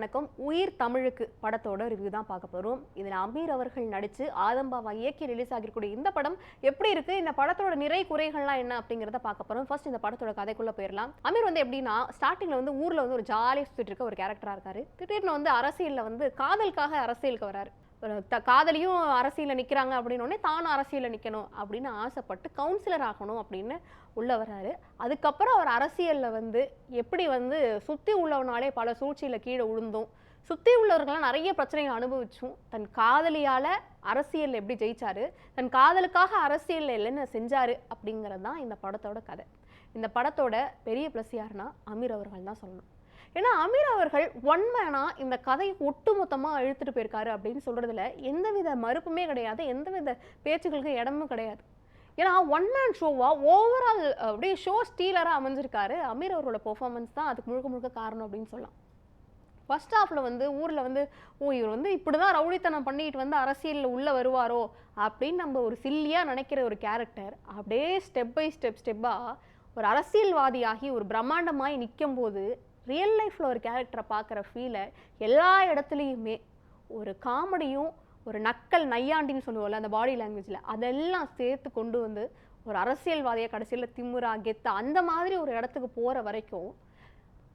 வணக்கம். உயிர் தமிழுக்கு படத்தோட ரிவ்யூ தான் பார்க்க போறோம். இதில் அமீர் அவர்கள் நடிச்சு ஆதம்பாவா இயக்கி ரிலீஸ் ஆகிருக்கூடிய இந்த படம் எப்படி இருக்கு, இந்த படத்தோட நிறை குறைகள்லாம் என்ன அப்படிங்கிறத பார்க்க போறோம். ஃபர்ஸ்ட் இந்த படத்தோட கதைக்குள்ள போயிடலாம். அமீர் எப்படின்னா ஸ்டார்டிங்ல ஊர்ல ஒரு ஜாலியாக சுத்திட்டு இருக்க ஒரு கேரக்டரா இருக்காரு. திடீர்னு அரசியல்ல காதலுக்காக அரசியலுக்கு வராரு. காதலியும் அரசியலில் நிற்கிறாங்க அப்படின்னோடனே தானும் அரசியலில் நிற்கணும் அப்படின்னு ஆசைப்பட்டு கவுன்சிலர் ஆகணும் அப்படின்னு உள்ள வர்றாரு. அதுக்கப்புறம் அவர் அரசியலில் எப்படி சுற்றி உள்ளவனாலே பல சூழ்ச்சியில் கீழே விழுந்தும் சுற்றி உள்ளவர்கள்லாம் நிறைய பிரச்சனைகள் அனுபவிச்சும் தன் காதலியால் அரசியலில் எப்படி ஜெயிச்சாரு, தன் காதலுக்காக அரசியலில் என்னென்ன செஞ்சாரு அப்படிங்கிறது தான் இந்த படத்தோட கதை. இந்த படத்தோட பெரிய ப்ளஸ் யாருன்னா அமீர் அவர்கள் தான் சொல்லணும். ஏன்னா அமீர் அவர்கள் ஒன்மேனா இந்த கதையை ஒட்டுமொத்தமாக இழுத்துட்டு போயிருக்காரு அப்படின்னு சொல்றதுல எந்தவித மறுப்புமே கிடையாது, எந்தவித பேச்சுக்களுக்கு இடமும் கிடையாது. ஏன்னா ஒன் மேன் ஷோவா ஓவரால் அப்படியே ஷோ ஸ்டீலராக அமைஞ்சிருக்காரு. அமீர் அவரோட பெர்ஃபார்மன்ஸ் தான் அதுக்கு முழுக்க முழுக்க காரணம் அப்படின்னு சொல்லலாம். ஃபர்ஸ்ட் ஹாஃபில் ஊரில் இவர் இப்படி தான் ரவுடித்தனம் பண்ணிட்டு அரசியலில் உள்ளே வருவாரோ அப்படின்னு நம்ம ஒரு சில்லியாக நினைக்கிற ஒரு கேரக்டர் அப்படியே ஸ்டெப் பை ஸ்டெப்பாக ஒரு அரசியல்வாதியாகி ஒரு பிரம்மாண்டமாகி நிற்கும் போது ரியல் லைஃப்பில் ஒரு கேரக்டரை பார்க்குற ஃபீலை எல்லா இடத்துலையுமே ஒரு காமெடியும் ஒரு நக்கல் நையாண்டின்னு சொல்லுவோம்ல அந்த பாடி லாங்குவேஜில் அதெல்லாம் சேர்த்து கொண்டு ஒரு அரசியல்வாதியை கடைசியில் திமுறா கெத்தா அந்த மாதிரி ஒரு இடத்துக்கு போகிற வரைக்கும்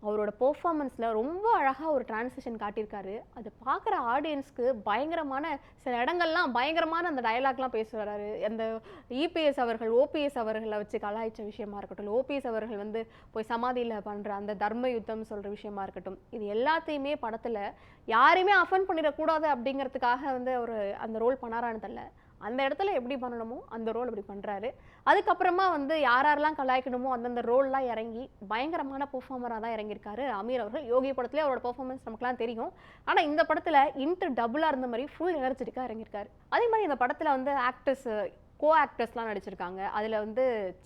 அவரோட பெர்ஃபார்மன்ஸில் ரொம்ப அழகாக ஒரு டிரான்சிஷன் காட்டியிருக்காரு. அது பார்க்குற ஆடியன்ஸ்க்கு பயங்கரமான சில இடங்கள்லாம் பயங்கரமான அந்த டயலாக்லாம் பேசுகிறாரு. அந்த இபிஎஸ் அவர்கள் ஓபிஎஸ் அவர்களை வச்சு கலாய்ச்ச விஷயமா இருக்கட்டும், ஓபிஎஸ் அவர்கள் போய் சமாதியில் பண்ணுற அந்த தர்ம யுத்தம் சொல்கிற விஷயமா இருக்கட்டும், இது எல்லாத்தையுமே படத்தில் யாரையுமே அஃபெண்ட் பண்ணிடக்கூடாது அப்படிங்கிறதுக்காக அவர் அந்த ரோல் பண்ணாரான்னு தெரியல. அந்த இடத்துல எப்படி பண்ணணுமோ அந்த ரோல் அப்படி பண்ணுறாரு. அதுக்கப்புறமா யாரெல்லாம் கலாய்க்கணுமோ அந்தந்த ரோல்லாம் இறங்கி பயங்கரமான பெர்ஃபார்மராக தான் இறங்கியிருக்காரு அமீர் அவர்கள். யோகி படத்துலேயே அவரோட பெர்ஃபார்மன்ஸ் நமக்குலாம் தெரியும். ஆனால் இந்த படத்தில் இன்ட்டு டபுளாக இருந்த மாதிரி ஃபுல் எனர்ஜெட்டிக்காக இறங்கியிருக்காரு. அதே மாதிரி இந்த படத்தில் ஆக்டர்ஸ் கோ ஆக்டர்ஸ்லாம் நடிச்சிருக்காங்க. அதில்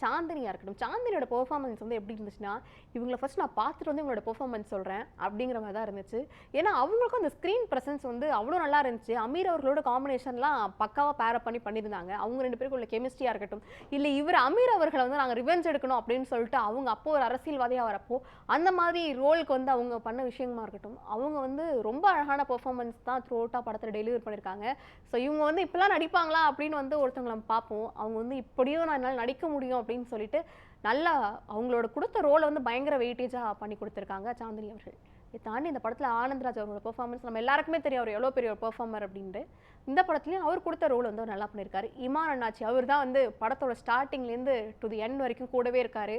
சாந்தினியாக இருக்கட்டும், சாந்தினியோட பெர்ஃபார்மன்ஸ் எப்படி இருந்துச்சுன்னா இவங்களை ஃபர்ஸ்ட் நான் பார்த்துட்டு இவங்களோட பெர்ஃபார்மன்ஸ் சொல்கிறேன் அப்படிங்கிற மாதிரி தான் இருந்துச்சு. ஏன்னா அவங்களுக்கும் அந்த ஸ்க்ரீன் ப்ரெசன்ஸ் அவ்வளோ நல்லா இருந்துச்சு. அமீர் அவர்களோட காம்பினேஷன்லாம் பக்காவாக பேரப் பண்ணியிருந்தாங்க. அவங்க ரெண்டு பேருக்கு உள்ள கெமிஸ்ட்ரியாக இருக்கட்டும், இல்லை இவர் அமீர் அவர்களை நாங்கள் ரிவெஞ்ச் எடுக்கணும் அப்படின்னு சொல்லிட்டு அவங்க அப்போ ஒரு அரசியல்வாதியாக வரப்போ அந்த மாதிரி ரோலுக்கு அவங்க பண்ண விஷயமா இருக்கட்டும், அவங்க ரொம்ப அழகான பெர்ஃபார்மன்ஸ் தான் த்ரூ அவுட்டாக படத்தில் டெலிவர் பண்ணியிருக்காங்க. ஸோ இவங்க இப்பெல்லாம் நடிப்பாங்களா அப்படின்னு ஒருத்தவங்களை பார்ப்போம். அவங்க இப்படியும் நான் என்னால் நடிக்க முடியும் அப்படின்னு சொல்லிட்டு நல்லா அவங்களோட கொடுத்த ரோலை பயங்கர வெயிட்டேஜாக பண்ணி கொடுத்துருக்காங்க சாந்தினி அவர்கள். இதை தாண்டி இந்த படத்தில் ஆனந்த்ராஜ் அவரோட பெர்ஃபார்மன்ஸ் நம்ம எல்லாருக்குமே தெரியும் அவர் எவ்வளோ பெரிய ஒரு பெர்ஃபார்மர் அப்படின்ட்டு. இந்த படத்துலையும் அவர் கொடுத்த ரோல் நல்லா பண்ணியிருக்காரு. இமான் அண்ணாச்சி அவர் தான் படத்தோட ஸ்டார்டிங்லேருந்து டு தி எண்ட் வரைக்கும் கூடவே இருக்காரு.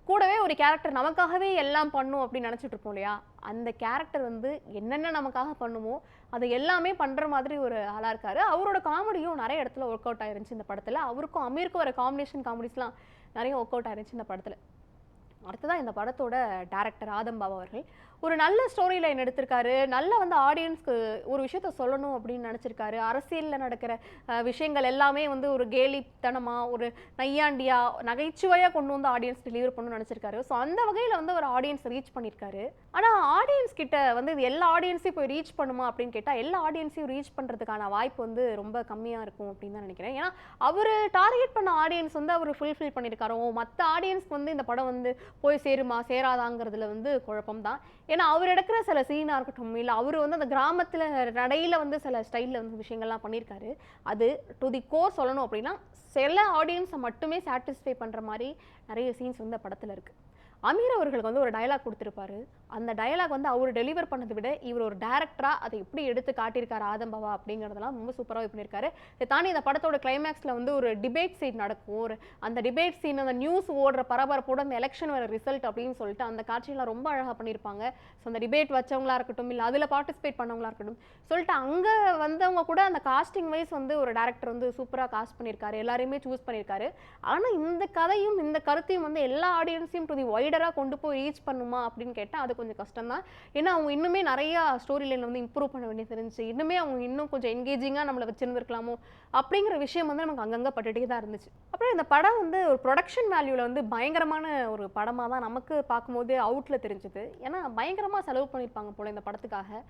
கூடவே ஒரு கேரக்டர் நமக்காகவே எல்லாம் பண்ணும் அப்படின்னு நினச்சிட்டு இருப்போம் இல்லையா, அந்த கேரக்டர் என்னென்ன நமக்காக பண்ணுமோ அதை எல்லாமே பண்ணுற மாதிரி ஒரு ஆளாக இருக்காரு. அவரோட காமெடியும் நிறைய இடத்துல ஒர்க் அவுட் ஆயிருந்துச்சு இந்த படத்தில். அவருக்கும் அமீருக்கும் வர காமெடிஸ்லாம் நிறைய ஒர்க் அவுட் ஆயிருந்துச்சு இந்த படத்தில். அடுத்ததான் இந்த படத்தோட டைரக்டர் ஆதம்பாவா அவர்கள் ஒரு நல்ல ஸ்டோரி லைன் எடுத்திருக்காரு. நல்ல ஆடியன்ஸ்க்கு ஒரு விஷயத்த சொல்லணும் அப்படின்னு நினச்சிருக்காரு. அரசியலில் நடக்கிற விஷயங்கள் எல்லாமே ஒரு கேலித்தனமாக ஒரு நையாண்டியாக நகைச்சுவையாக கொண்டு ஆடியன்ஸ் டெலிவர் பண்ணணும்னு நினச்சிருக்காரு. ஸோ அந்த வகையில் ஒரு ஆடியன்ஸ் ரீச் பண்ணியிருக்காரு. ஆனால் ஆடியன்ஸ் கிட்ட இது எல்லா ஆடியன்ஸையும் போய் ரீச் பண்ணுமா அப்படின்னு கேட்டால் எல்லா ஆடியன்ஸையும் ரீச் பண்ணுறதுக்கான வாய்ப்பு ரொம்ப கம்மியாக இருக்கும் அப்படின்னு தான் நினைக்கிறேன். ஏன்னா அவர் டார்கெட் பண்ண ஆடியன்ஸ் அவர் ஃபுல்ஃபில் பண்ணியிருக்காரோ, மற்ற ஆடியன்ஸ்க்கு இந்த படம் போய் சேருமா சேராதாங்கிறதுல குழப்பம் தான். ஏன்னா அவர் எடுக்கிற சில சீனாக இருக்கட்டும், இல்லை அவர் அந்த கிராமத்தில் நடையில் சில ஸ்டைலில் விஷயங்கள்லாம் பண்ணியிருக்காரு. அது டு தி கோர் சொல்லணும் அப்படின்னா சில ஆடியன்ஸை மட்டுமே சாட்டிஸ்ஃபை பண்ணுற மாதிரி நிறைய சீன்ஸ் படத்தில் இருக்குது. அமீர் அவர்களுக்கு ஒரு டயலாக் கொடுத்துருப்பாரு. அந்த டயலாக் அவர் டெலிவர் பண்ணதை விட இவர் ஒரு டேரக்டராக அதை எப்படி எடுத்து காட்டியிருக்காரு ஆதம்பாவா அப்படிங்கிறதெல்லாம் ரொம்ப சூப்பராக பண்ணியிருக்காரு. இதை தாண்டி இந்த படத்தோட கிளைமேக்ஸில் ஒரு டிபேட் சீன் நடக்கும். அந்த டிபேட் சீன் அந்த நியூஸ் ஓடுற பரபரப்போட அந்த எலெக்ஷன் வர ரிசல்ட் அப்படின்னு சொல்லிட்டு அந்த காட்சியெல்லாம் ரொம்ப அழகாக பண்ணியிருப்பாங்க. ஸோ அந்த டிபேட் வச்சவங்களா இருக்கட்டும், இல்லை அதில் பார்ட்டிசிபேட் பண்ணவங்களா இருக்கட்டும் சொல்லிட்டு அங்கே வந்தவங்க கூட அந்த காஸ்டிங் வைஸ் ஒரு டேரக்டர் சூப்பராக காஸ்ட் பண்ணியிருக்காரு, எல்லாரையுமே சூஸ் பண்ணியிருக்காரு. ஆனால் இந்த கதையும் இந்த கருத்தையும் எல்லா ஆடியன்ஸையும் டு தி வைடராக கொண்டு போய் ரீச் பண்ணுமா அப்படின்னு கேட்டால் அது கொஞ்சம் கஷ்டம் தான். ஏன்னா அவங்க இன்னுமே நிறைய ஸ்டோரி லைன் இம்ப்ரூவ் பண்ண வேண்டியது இருந்துச்சு. இன்னுமே அவங்க இன்னும் கொஞ்சம் என்கேஜிங்காக நம்மளை வச்சிருந்துருக்கலாமோ அப்படிங்கிற விஷயம் நமக்கு அங்கங்கே பட்டுட்டே தான் இருந்துச்சு. அப்புறம் இந்த படம் ஒரு ப்ரொடக்ஷன் வேல்யூவில் பயங்கரமான ஒரு படமாக தான் நமக்கு பார்க்கும்போது அவுட்டில் தெரிஞ்சுது. ஏன்னா பயங்கரமாக செலவு பண்ணியிருப்பாங்க போல இந்த படத்துக்காக.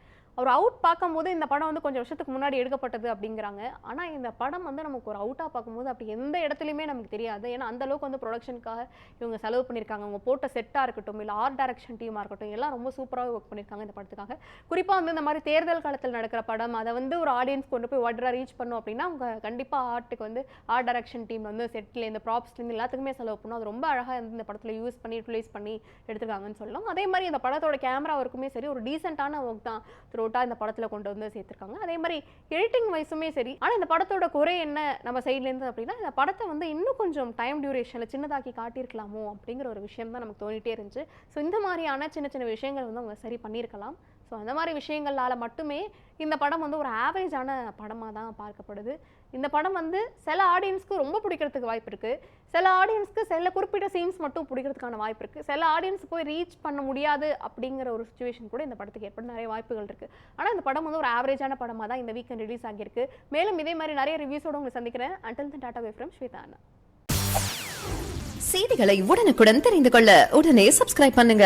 ஒரு அவுட் பார்க்கும்போது இந்த படம் வந்து கொஞ்சம் வருஷத்துக்கு முன்னாடி எடுக்கப்பட்டது அப்படிங்கிறாங்க. ஆனா இந்த படம் வந்து நமக்கு ஒரு அவுட்டா பார்க்கும்போது அப்படி எந்த இடத்துலயுமே நமக்கு தெரியாது. ஏன்னா அந்த அளவுக்கு வந்து புரொடக்ஷனுக்காக இவங்க செலவு பண்ணியிருக்காங்க. அவங்க போட்ட செட்டா இருக்கட்டும், இல்ல ஆர்ட் டைரக்ஷன் டீமா இருக்கட்டும், எல்லாம் ரொம்ப சூப்பராவே ஒர்க் பண்ணியிருக்காங்க இந்த படத்துக்காக. குறிப்பா வந்து இந்த மாதிரி தேர்தல் காலத்தில் நடக்கிற படம், அதை வந்து ஒரு ஆடியன்ஸ் கொண்டு போய் வைடரா ரீச் பண்ணும் அப்படின்னா, அவங்க கண்டிப்பா ஆர்ட்டுக்கு வந்து ஆர்ட் டைரக்ஷன் டீம் வந்து செட்ல இந்த ப்ராப்ஸ்லேருந்து எல்லாத்துக்குமே செலவு பண்ணும். அது ரொம்ப அழகா வந்து இந்த படத்துல யூஸ் பண்ணி யூட்டிலைஸ் பண்ணி எடுத்திருக்காங்கன்னு சொல்லலாம். அதே மாதிரி இந்த படத்தோட கேமரா ஒர்க்குமே சரி, ஒரு டீசென்ட்டான ஒர்க் தான் த்ரூட்டா இந்த படத்துல கொண்டு வந்து சேர்த்திருக்காங்க. அதே மாதிரி எடிட்டிங் வைஸுமே சரி. ஆனா இந்த படத்தோட குறை என்ன நம்ம சைட்ல இருந்து அப்படின்னா, இந்த படத்தை வந்து இன்னும் கொஞ்சம் டைம் டியூரேஷன்ல சின்னதாக்கி காட்டியிருக்கலாமோ அப்படிங்கிற ஒரு விஷயம் தான் நமக்கு தோணிட்டே இருந்துச்சு. ஸோ இந்த மாதிரியான சின்ன சின்ன விஷயங்கள் வந்து அவங்க சரி பண்ணியிருக்கலாம். ஸோ அந்த மாதிரி விஷயங்களால மட்டுமே இந்த படம் வந்து ஒரு ஆவரேஜான படமாக தான் பார்க்கப்படுது. இந்த படம் வந்து சில ஆடியன்ஸ்க்கு ரொம்ப பிடிக்கிறதுக்கு வாய்ப்பு இருக்கு. சில ஆடியன்ஸ்க்கு சில குறிப்பிட்ட சீன்ஸ் மட்டும் பிடிக்கிறதுக்கான வாய்ப்பு இருக்கு. சில ஆடியன்ஸ் போய் ரீச் பண்ண முடியாது அப்படிங்கிற ஒரு சுச்சுவேஷன் கூட இந்த படத்துக்கு ஏற்பட நிறைய வாய்ப்புகள் இருக்கு. ஆனா இந்த படம் வந்து ஒரு ஆவரேஜான படமா தான் இந்த வீக்கெண்ட் ரிலீஸ் ஆகியிருக்கு. மேலும் இதே மாதிரி நிறைய ரிவ்யூஸோட உங்களை சந்திக்கிறேன். Until then, tata bye from Shweta அண்ணா. செய்திகளை உடனுக்குடன் தெரிந்து கொள்ள உடனே சப்ஸ்கிரைப் பண்ணுங்க.